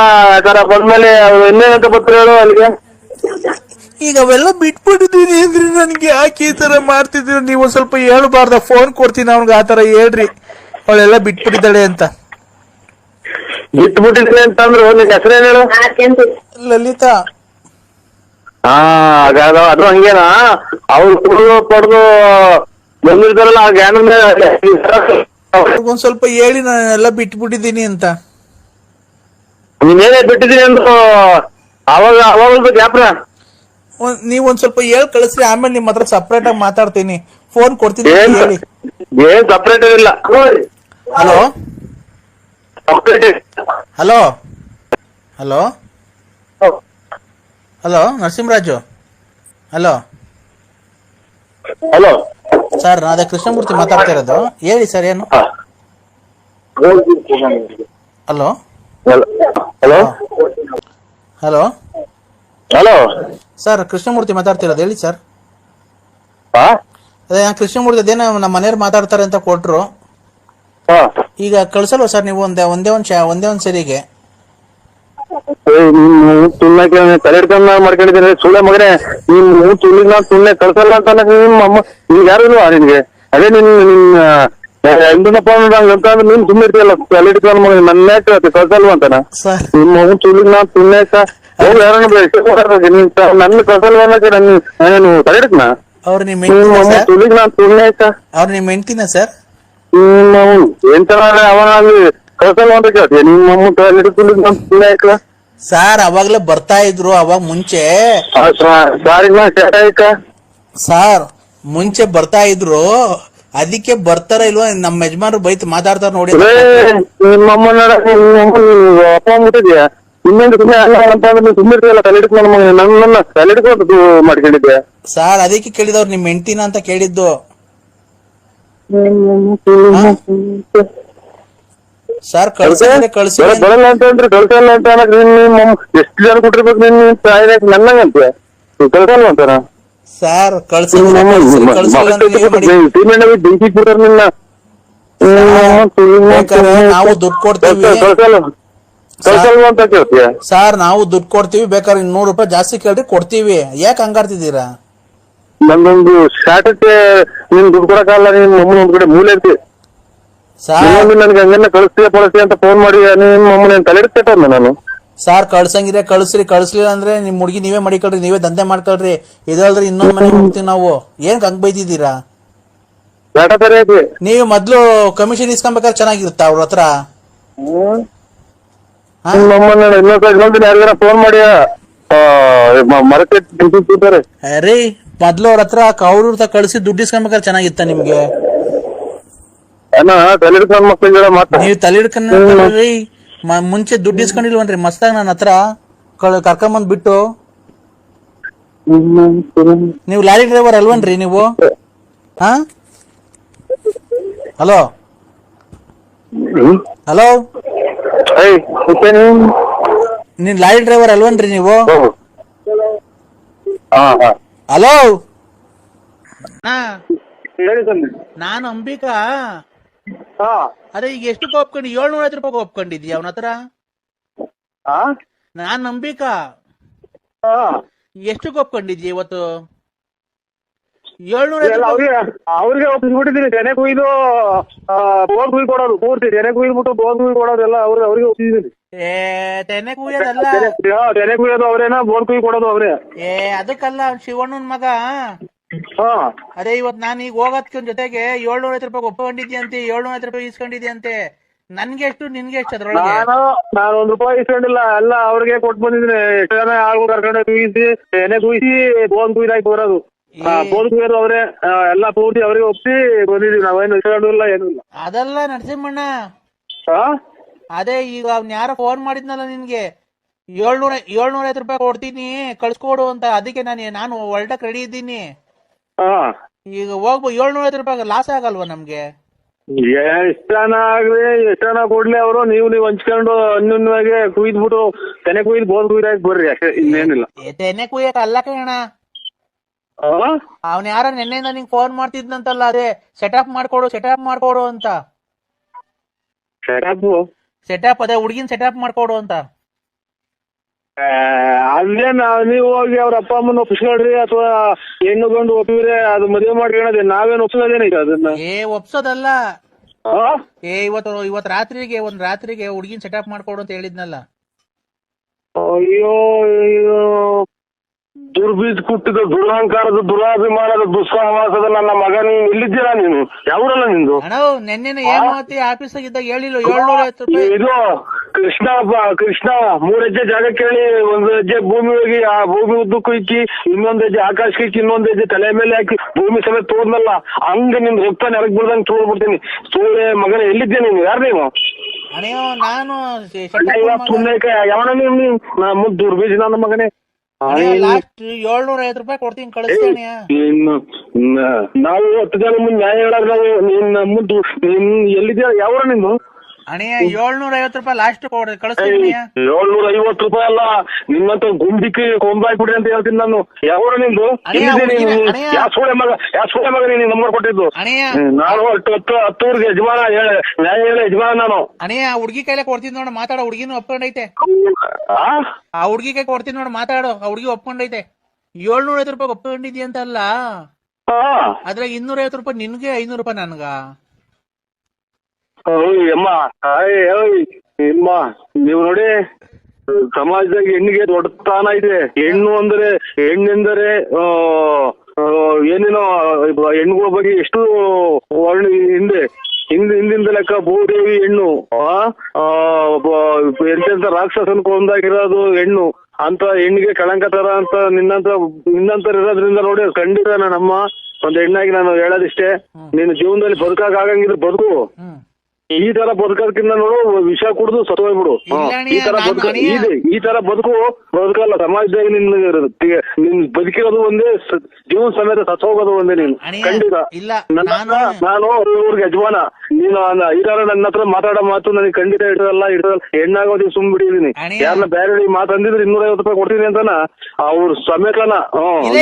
ಬಂದ್ಮೇಲೆ ಇನ್ನೇನಂತ ಬರ್ತಾರೆ ಹೇಳು ಅಲ್ಲಿಗೆ. ಈಗ ಅವೆಲ್ಲ ಬಿಟ್ಬಿಟ್ಟಿದ್ದೀನಿ ಅಂದ್ರೆ ನನ್ಗೆ ಯಾಕೆ ಈ ತರ ಮಾಡ್ತಿದ್ದೀರ ನೀವು? ಸ್ವಲ್ಪ ಹೇಳ್ಬಾರ್ದ? ಫೋನ್ ಕೊಡ್ತೀನಿ ಅವ್ನಿಗೆ, ಆ ತರ ಹೇಳ್ರಿ. ಅವಳೆಲ್ಲ ಬಿಟ್ಬಿಟ್ಟಿದ್ದಾಳೆ ಅಂತ. ಬಿಟ್ಬಿಟ್ಟಿದ್ದೀನಿ ಅಂತಂದ್ರು ನಿನ್ ಹೆಸರೇನು ಹೇಳು? ಲಲಿತಾ. ಹಾ ಅದು ಹಂಗೇನಾ? ಅವ್ರು ಕುಡಿದು ಪಡೆದು ಬಂದಿರ್ತಾರಲ್ಲ ಆ ಜ್ಞಾನ ಒಂದ್ ಸ್ವಲ್ಪ ಹೇಳಿ ನಾನೆಲ್ಲ ಬಿಟ್ಬಿಟ್ಟಿದ್ದೀನಿ ಅಂತ. ನೀನೇನೇ ಬಿಟ್ಟಿದ್ದೀನಿ ಅಂದ್ರು ಅವಾಗ ಜ್ಞಾಪನ. ನೀವ್ ಒಂದ್ ಸ್ವಲ್ಪ ಹೇಳ್ ಕಳಿಸ್ರಿ, ಆಮೇಲೆ ನಿಮ್ ಹತ್ರ ಸಪ್ರೇಟ್ ಆಗಿ ಮಾತಾಡ್ತೀನಿ. ಫೋನ್ ಕೊಡ್ತೀನಿ ಹೇಳಿ. ಏನ್ ಸಪ್ರೇಟ್ ಇಲ್ಲ. Hello hello hello hello Narasimharaju. Hello hello sir, ಅದೇ ಕೃಷ್ಣಮೂರ್ತಿ ಮಾತಾಡ್ತಾ ಇರೋದು. ಹೇಳಿ ಸರ್, ಏನು? Hello hello hello hello sir, Krishnamurthy ಮಾತಾಡ್ತಿರೋದು. ಹೇಳಿ ಸರ್. ಅದೇ ಕೃಷ್ಣಮೂರ್ತಿ ಅದೇನೋ ನಮ್ಮ ಮನೆಯವ್ರು ಮಾತಾಡ್ತಾರೆ ಅಂತ ಕೊಟ್ರು. ಈಗ ಕಳ್ಸಲ್ವ ಸರ್ ನೀವು? ಒಂದೇ ಒಂದ್ ಸರಿಗೆ ತಲೆ ಹಿಡ್ಕೊಂಡ್ ಮಾಡ್ಕೊಂಡಿದ್ದೀನಿ. ಸುಳ್ಳೆ ಮಗನೇ, ನೀನ್ ತುಳಿಗ್ ನಾ ಸುಳ್ಳೆ ಕಳ್ಸಲ್ಲ ಅಂತ ನಿಮ್ಮ ಅಮ್ಮ ನಿನ್ಗೆ ಯಾರು ಇಲ್ವಾ? ನಿನ್ಗೆ ಅದೇ ನಿನ್ನಪ್ಪ ಅಂತಂದ್ರೆ ನೀನ್ ಸುಮ್ಮನೆ ಇರ್ತೀಯಲ್ಲ, ತಲೆ ಹಿಡ್ಕೊಂಡ್ ಮಗ ನನ್ನ ಕಳ್ಸಲ್ವ ಅಂತಾನ? ನಿಮ್ಮ ಮಗು ತುಳಿಗ್ ನಾ ಸುಳ್ಳೆ ಹೋಗಿ ಯಾರನ್ನ ನನ್ನ ಕಳ್ಸಲ್ವ ಅನ್ನಕ್ಕೆ ನಾನು ತಲೆ ಹಿಡ್ಕನ? ಅವ್ರು ನಿಮ್ಮ ತುಳಿಗ್ ನಾ ಸುಳ್ಳೆ ಅವ್ರು ನಿಮ್ಮ ಹೆಂಡ್ತಿನ ಸರ್? ಎಂತ ಅವನಾಗಿ ಕಳ್ಸಲ್ವ ಅಂತ ಕೇಳ್ತೀಯ? ನಿಮ್ಮ ಅಮ್ಮ ತಲೆ ಹಿಡ್ಕೊಂಡು ನಾ ಸುಳ್ಳೆ ಆಯ್ಕಲ ಸಾರ್. ಅವಾಗ್ಲೇ ಬರ್ತಾ ಇದ್ರು, ಅವಾಗ ಮುಂಚೆ ಸಾರ್ ಮುಂಚೆ ಬರ್ತಾ ಇದ್ರು. ಅದಕ್ಕೆ ಬರ್ತಾರ ಇಲ್ವಾ ನಮ್ಮ ಯಜಮಾನ್ರು ಬೈತ್ ಮಾತಾಡ್ತಾರ ನೋಡಿ. ನಿಮ್ಮಮ್ಮ ಅಪ್ಪ ಮುಟ್ಟಿದ್ಯಾ? ಇನ್ನೊಂದು ಸುಮ್ಮನೆ ಅಲ್ಲ ಅಂತಂದ್ರೆ ಸುಮ್ಮನೆ ಇರ್ತೀಯಲ್ಲ, ತಲೆ ಹಿಡ್ಕೊಂಡು ನನ್ನ ತಲೆ ಹಿಡ್ಕೊಂಡು ಮಾಡ್ಕೊಂಡಿದ್ದೆ ಸಾರ್. ಅದಕ್ಕೆ ಕೇಳಿದವ್ರು ನಿಮ್ ಹೆಂಡ್ತಿನ ಅಂತ ಕೇಳಿದ್ದು ಸರ್. ಕಳ್ಸಿ ಬರಲ್ಲ ಅಂತಂದ್ರೆ ಕಳ್ಸಲ್ಲ ಅಂತ ಎಷ್ಟು ಜನ ಕೊಟ್ಟಿರ್ಬೇಕು ನಿನ್ ನನ್ನಂಗಂತ ಕಳ್ಸಲ್ವ ಅಂತಾರ ಸರ್? ನಾವು ದುಡ್ಡು ಕೊಡ್ತೀವಿ ಸರ್, ನಾವು ದುಡ್ಡು ಕೊಡ್ತೀವಿ. ಬೇಕಾದ್ರೆ 100 ರೂಪಾಯಿ ಜಾಸ್ತಿ ಕೇಳ್ರಿ, ಕೊಡ್ತೀವಿ. ಯಾಕೆ ಹಂಗಾಡ್ತಿದ್ದೀರಾ? ನಂದೊಂದು ಶಾಟಕ್ಕೆ ನೀನ್ ದುಡ್ಡು ಕೊಡಕ್ಕಲ್ಲ. ನಿನ್ ಮಮ್ಮನ ಒಂದ್ ಕಡೆ ಮೂಲೆ ಇರ್ತಿ ನನ್ಗೆ ಹಂಗೆಲ್ಲ ಕಳಿಸ್ತೀಯ ಪಳಿಸ್ತೀಯ ಅಂತ ಫೋನ್ ಮಾಡಿ ನಿಮ್ಮ ಮಮ್ಮನ ತಲೆ ಇಡ್ತೇಟ ನಾನು. ಸಾರ್ ಕಳ್ಸಂಗಿದ್ರೆ ಕಳ್ಸ್ರಿ, ಕಳ್ಸ್ಲಿಲ್ಲ ಅಂದ್ರೆ ನಿಮ್ ಹುಡುಗಿ ನೀವೇ ಮಾಡಿಕೊಳ್ರಿ, ನೀವೇ ದಂಧೆ ಮಾಡ್ಕೊಳ್ರಿ. ಇದಲ್ದ್ರೆ ಇನ್ನೊಂದ್ ಮನೆಗೆ ಹೋಗ್ತೀವಿ ನಾವು. ಏನ್ ಹಂಗ್ ಬೈದಿದ್ದೀರಾ? ನೀವು ಮೊದ್ಲು ಕಮಿಷನ್ ಇಸ್ಕೊಂಬೇಕಾದ್ರೆ ಚೆನ್ನಾಗಿರುತ್ತ ಅವ್ರ ಹತ್ರ? ಫೋನ್ ಮಾಡಿ ಅರೇ ಮೊದ್ಲು ಅವ್ರ ಹತ್ರ ಅವ್ರ ಕಳ್ಸಿ ದುಡ್ಡು ಇಸ್ಕೊಂಬೇಕಾದ್ರೆ ಚೆನ್ನಾಗಿತ್ತ ನಿಮ್ಗೆ? ನೀವ್ ತಲೆ ಹಿಡ್ಕೊಂಡ್ರಿ ಮುಂಚೆ ದುಡ್ಡು ಇಸ್ಕೊಂಡಿಲ್ವನ್ರಿ ಮಸ್ತಾಗ ನನ್ನ ಹತ್ರ ಕರ್ಕೊಂಬಂದ್ ಬಿಟ್ಟು. ನೀವು ಲಾರಿ ಡ್ರೈವರ್ ಅಲ್ವನ್ರಿ ನೀವು? ಹಾ ಹಲೋ ಹಲೋ ನೀನ್ ಲಾರಿ ಡ್ರೈವರ್ ಅಲ್ವನ್ರಿ ನೀವು? ಹಲೋ ನಾನು ಅಂಬಿಕಾ. ಅದೇ ಈಗ ಎಷ್ಟು ಒಪ್ಕೊಂಡು 750 ರೂಪಾಯಿ ಒಪ್ಕೊಂಡಿದ್ಯಾ ಅವನ ಹತ್ರ? ನಾನ್ ಅಂಬಿಕಾ. ಎಷ್ಟು ಒಪ್ಕೊಂಡಿದ್ಯಾ ಇವತ್ತು? 750 ಅವ್ರಿಗೆ ಒಪ್ಪಿಸ್ಬಿಟ್ಟಿದ್ದೀನಿ. ತೆನೆ ಕುಯ್ದು ಬೋನ್ ಕುಯ್ ಕೊಡೋದು ಪೂರ್ತಿ ತೆನೆ ಕುಯ್ದ್ಬಿಟ್ಟು ಬೋನ್ ಕುಯ್ ಕೊಡೋದೆಲ್ಲ ಅವ್ರಿಗೆ ಒಪ್ಪಿಸಿದ್ದೀನಿ. ತೆನೆ ಕುಯ್ಯೋದಲ್ಲ, ತೆನೆ ಕುಯ್ಯೋದು ಅವ್ರೇನಾ, ಬೋನ್ ಕುಯ್ ಕೊಡೋದು ಅವ್ರೆ. ಅದಕ್ಕಲ್ಲ, ಶಿವಣ್ಣನ್ ಮಗ. ಅದೇ ಇವತ್ ನಾನು ಈಗ ಹೋಗೋದ್ಕ ಜೊತೆಗೆ 750 ರೂಪಾಯಿ ಒಪ್ಕೊಂಡಿದ್ಯಾ ಅಂತೆ, 750 ರೂಪಾಯಿ ಇಸ್ಕೊಂಡಿದ್ಯಂತೆ. ನನ್ಗೆ ಎಷ್ಟು ನಿನ್ಗೆ ಎಷ್ಟು ಅದ್ರೊಳಗೆ? ನಾನು 1 ರೂಪಾಯಿ ಇಸ್ಕೊಂಡಿಲ್ಲ, ಎಲ್ಲ ಅವ್ರಿಗೆ ಕೊಟ್ಟು ಬಂದಿದ್ದೀನಿ. ಎಷ್ಟು ಜನ ಆಳ್ಗೂ ಕರ್ಕೊಂಡು ಕುಯ್ಸಿ ಎನೆ ಕುಯ್ಸಿ ಬೋನ್ ಕುಯ್ದಾಕಿ ಬರೋದು. ಬೋನ್ ಕುಯ್ಯೋದು ಅವ್ರೆ, ಎಲ್ಲ ಪೂರ್ತಿ ಅವ್ರಿಗೆ ಒಪ್ಸಿ ಬಂದಿದೀವಿ. ನಾವೇನು ಇಸ್ಕೊಂಡಿಲ್ಲ, ಏನೂ ಇಲ್ಲ. ಅದಲ್ಲ ನರಸಿಂಹಣ್ಣ, ಅದೇ ಈಗ ಅವ್ನ ಯಾರೋ ಫೋನ್ ಮಾಡಿದ್ನಲ್ಲ ನಿನ್ಗೆ, 750 ರೂಪಾಯಿ ಕೊಡ್ತೀನಿ ಕಳ್ಸ್ಕೊಡು ಅಂತ. ಅದಕ್ಕೆ ನಾನು ಹೊರಟಕ್ ರೆಡಿ ಇದ್ದೀನಿ. ಈಗ ಹೋಗ್ಬೋ 750 ರೂಪಾಯಿ ಲಾಸ್ ಆಗಲ್ವಾ ನಮ್ಗೆ? ಎಷ್ಟ್ ಜನ ಆಗ್ಲಿ, ಎಷ್ಟ್ ಜನ ಕೊಡ್ಲಿ ಅವರು, ನೀವು ಹಂಚ್ಕೊಂಡು ಅನ್ಯೂನ್ಯವಾಗಿ ಕುಯ್ದ್ಬಿಟ್ಟು ತೆನೆ ಕುಯ್ದು ಬೋನ್ ಕುಯ್ದಾಕಿ ಬರ್ರಿ ಅಷ್ಟೇ, ಇನ್ನೇನಿಲ್ಲ. ತೆನೆ ಕುಯ್ಯಕ್ ಅಲ್ಲ ಕಣ, ಅವ್ನ ಯಾರ ನೆನ್ನೆಯಿಂದ ನಿಂಗೆ ಫೋನ್ ಮಾಡ್ತಿದ್ನಂತಲ್ಲ, ಅದೇ ಸೆಟಪ್ ಮಾಡ್ಕೊಡು ಅಂತ. ಸೆಟಪ್ ಅದೇ ಹುಡುಗಿನ ಸೆಟಪ್ ಮಾಡ್ಕೊಡು ಅಂತ. ಅದೇನ ನೀವು ಹೋಗಿ ಅವ್ರ ಅಪ್ಪ ಅಮ್ಮನ ಒಪ್ಪಿಸ್ಕೊಳ್ರಿ, ಅಥವಾ ಹೆಣ್ಣು ಗಂಡು ಒಪ್ಪಿದ್ರೆ ಅದು ಮದುವೆ ಮಾಡ್ಕೊಳ್ಳೋದೇ. ನಾವೇನು ಒಪ್ಸೋದೇನೈತೆ ಅದನ್ನ? ಒಪ್ಸೋದಲ್ಲ, ಇವತ್ತು ರಾತ್ರಿಗೆ ಒಂದ್ ರಾತ್ರಿಗೆ ಹುಡುಗಿನ ಸೆಟಪ್ ಮಾಡ್ಕೊಡು ಅಂತ ಹೇಳಿದ್ನಲ್ಲ. ಅಯ್ಯೋ ಅಯ್ಯೋ ದುರ್ಬೀಜ್ ಕುಟ್ಟಿದ ದುರಹಂಕಾರದ ದುರಾಭಿಮಾನದ ದುಸ್ಸಹವಾಸದ ನನ್ನ ಮಗ, ನೀನು ಇಲ್ಲಿದ್ದೀರಾ? ನೀನು ಯಾವ್ರಲ್ಲ ನಿಂದು? ಅಣ್ಣ ನೆನ್ನೆ ಹೇಮಾವತಿ ಆಫೀಸಾಗಿದ್ದಾಗ ಹೇಳಿಲ್ಲ 750 ರೂಪಾಯಿ. ಇದು ಕೃಷ್ಣ 3 ಹೆಜ್ಜೆ ಜಾಗ ಕೇಳಿ 1 ಹೆಜ್ಜೆ ಭೂಮಿ ಹೋಗಿ ಆ ಭೂಮಿ ಉದ್ದಕ್ಕೂ ಇಕ್ಕಿ, 1 ಹೆಜ್ಜೆ ಆಕಾಶಕ್ಕೆ ಇಕ್ಕಿ, 1 ಹೆಜ್ಜೆ ತಲೆ ಮೇಲೆ ಹಾಕಿ ಭೂಮಿ ಸಮೇತ ತೋರ್ನಲ್ಲ, ಹಂಗ ನಿನ್ ರಕ್ತ ನೆರಗ್ ಬಿಡ್ದಂಗ್ ತೋರ್ಬಿಡ್ತೀನಿ. ಸೂಳೆ ಮಗನ ಎಲ್ಲಿದ್ದೆ ನೀನು? ಯಾರು ನೀನು? ಅಣ್ಣ ನಾನು ಯಾವನ ನೀನು? ದುರ್ಬೀಜ ನನ್ನ ಮಗನೇ. ಲಾಸ್ಟ್ 750 ರೂಪಾಯಿ ಕೊಡ್ತೀನಿ, ಕಳಿಸ್ತೀನಿ. ನಾವು 10 ಜನ ಮುಂದೆ ನ್ಯಾಯ ಹೇಳಾಗ ನಾವು ನಿನ್ನ ಮುಂದೆ ಎಲ್ಲಿದ್ಯಾ? ಯಾವ ನಿಂದು? ಅಣ್ಣ 750 ರೂಪಾಯಿ ಲಾಸ್ಟ್ ಕೊಡ್ರಿ, ಕಳಿಸ್ತೀನಿ. 750 ರೂಪಾಯಿ ಅಲ್ಲ, ನಿನ್ನಂತ ಗುಂಡಿಕ್ಕಿ ಕೊಂಬಾಯ್ಬಿಡಿ ಅಂತ ಹೇಳ್ತೀನಿ ನಾನು. ಯಾವ ನಿಂದು? ಯಾವ ಸೂಳೆ ಮಗ ನೀನು ನಂಬರ್ ಕೊಟ್ಟಿದ್ದು? ನಾನು 10 ಯಜಮಾನ ನ್ಯಾಯ ಹೇಳ ಯಜಮಾನ ನಾನು. ಅಣ್ಣ ಹುಡ್ಗಿ ಕೈಲೇ ಕೊಡ್ತೀನಿ ನೋಡ, ಮಾತಾಡೋ. ಹುಡ್ಗಿನೂ ಒಪ್ಕೊಂಡೈತೆ. ಆ ಹುಡ್ಗಿ ಕೈ ಕೊಡ್ತೀನಿ ನೋಡ, ಮಾತಾಡೋ. ಆ ಹುಡ್ಗಿ ಒಪ್ಕೊಂಡೈತೆ. 750 ರೂಪಾಯಿ ಒಪ್ಕೊಂಡಿದ್ಯ ಅಂತ ಅಲ್ಲ, ಅದ್ರಾಗ 250 ರೂಪಾಯಿ ನಿನ್ಗೆ, 500 ರೂಪಾಯಿ ನನ್ಗ. ಅಮ್ಮ ನೀವು ನೋಡಿ, ಸಮಾಜದಾಗ ಹೆಣ್ಣಿಗೆ ದೊಡ್ಡ ಸ್ಥಾನ ಇದೆ. ಹೆಣ್ಣೆಂದರೆ ಏನೇನೋ ಹೆಣ್ಣುಗಳ ಬಗ್ಗೆ ಎಷ್ಟು ವರ್ಣ ಹಿಂದಿಂದ ಲೆಕ್ಕ. ಭೂದೇವಿ ಹೆಣ್ಣು, ಎಂತೆಂತ ರಾಕ್ಷಸನ್ ಕೊಂದಾಗಿರೋದು ಹೆಣ್ಣು ಅಂತ ಹೆಣ್ಣಿಗೆ ಕಳಂಕ ತರ ಅಂತ ನಿನ್ನಂತರ ಇರೋದ್ರಿಂದ ನೋಡಿ, ಖಂಡಿತ ನಮ್ಮ ಒಂದ್ ಹೆಣ್ಣಾಗಿ ನಾನು ಹೇಳೋದಿಷ್ಟೇ, ನೀನು ಜೀವನದಲ್ಲಿ ಬದುಕಾಗಂಗಿದ್ರೆ ಬದುಕು. ಈ ತರ ಬದುಕೋದಕ್ಕಿಂತ ನೋಡು, ವಿಷ ಕುಡಿದು ಸತ್ತೋಗ್ಬಿಡು. ಈ ತರ ಬದುಕಲ್ಲ. ಸಮಾಜದಾಗ ನಿನ್ ಬದುಕಿರೋದು ಒಂದೇ, ಜೀವನ ಸಮೇತ ಸತ್ತೋಗೋದು ಒಂದೇ. ನೀನು ಖಂಡಿತ ನಾನು ಊರಿಗೆ ಯಜಮಾನ. ನೀನು ಈ ತರ ನನ್ನ ಹತ್ರ ಮಾತಾಡೋ ಮಾತು ನನಗೆ ಖಂಡಿತ ಇಡಲ್ಲ. ಹೆಣ್ಣಾಗೋದಿ ಸುಮ್ ಬಿಟ್ಟಿದೀನಿ. ಯಾರನ್ನ ಬೇರೆ ಮಾತಂದಿದ್ರೆ 250 ರೂಪಾಯಿ ಕೊಡ್ತೀನಿ ಅಂತಾನ ಅವ್ರ ಸಮೇತನ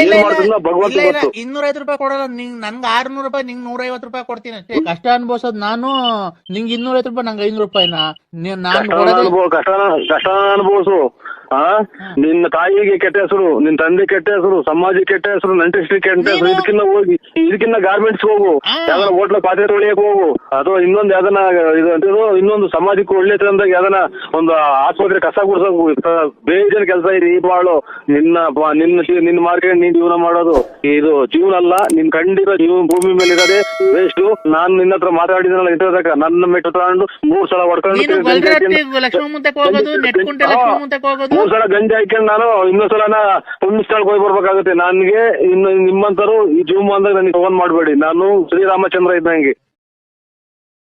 ಏನ್ ಮಾಡ್ತಿದ್ನ ಭಗವಂತ ಗೊತ್ತು. 250 ರೂಪಾಯಿ ಕೊಡಲ್ಲ, ನನ್ಗೆ 600 ರೂಪಾಯಿ, ನಿಂಗೆ 150 ರೂಪಾಯಿ ಕೊಡ್ತೀನಿ ಅಷ್ಟೇ. ಕಷ್ಟ ಅನ್ಬೋಸೋದ್ ನಾನು, ನಿಂಗೆ 250 ರೂಪಾಯಿ, ನಂಗೆ 500 ರೂಪಾಯಿನ. ಕಷ್ಟ ಅನುಭವಿಸು. ನಿನ್ನ ತಾಯಿಗೆ ಕೆಟ್ಟ ಹೆಸರು, ನಿನ್ ತಂದೆ ಕೆಟ್ಟ ಹೆಸರು, ಸಮಾಜಕ್ಕೆ ಕೆಟ್ಟ ಹೆಸರು, ನಂಟಿಸ್ಟಿಗೆ ಕೆಟ್ಟ ಹೆಸರು. ಇದಕ್ಕಿನ್ನ ಗಾರ್ಮೆಂಟ್ಸ್ ಹೋಗು, ಯಾವ್ದಾರ ಹೋಟ್ಲ ಪಾತ್ರೆ ತೊಳಿಯಕ್ ಹೋಗು, ಅಥವಾ ಇನ್ನೊಂದು ಯಾವ್ದನ ಇನ್ನೊಂದು ಸಮಾಜಕ್ಕೆ ಒಳ್ಳೆ ತಂದಾಗ ಯಾವ್ದನ ಒಂದು ಆಸ್ಪತ್ರೆ ಕಸ ಗುಡ್ಸೋಕು. ಬೇಜಾನ್ ಕೆಲಸ ಇದೆ ಈ ಬಾಳು. ನಿನ್ನ ಮಾರ್ಕೆಟ್ ನೀನ್ ಜೀವನ ಮಾಡೋದು ಇದು ಜೀವನ ಅಲ್ಲ. ನಿನ್ ಖಂಡಿತ ಭೂಮಿ ಮೇಲೆ ಇರೋದೇ ವೇಸ್ಟ್. ನಾನ್ ನಿನ್ನ ಹತ್ರ ಮಾತಾಡಿದ್ನಲ್ಲ ಇಂಟರ್ದಾಗ, ನನ್ನ ಮೆಟ್ಟು ತಗೊಂಡು 3 ಸಲ ಹೊಡ್ಕೊಂಡು 3 ಸಲ ಗಂಜಿ ಹಾಕೊಂಡು ನಾನು ಇನ್ನೊಂದ್ ಸಲ ಪುಣ್ಯಸ್ಥಳಕ್ಕೆ ಹೋಗಿ ಬರ್ಬೇಕಾಗುತ್ತೆ. ನನ್ಗೆ ಇನ್ನು ನಿಮ್ಮಂತರು ಈ ಜೀವ ಅಂದಾಗ ನನಗೆ ಫೋನ್ ಮಾಡ್ಬೇಡಿ. ನಾನು ಶ್ರೀರಾಮಚಂದ್ರ ಇದ್ದಂಗೆ.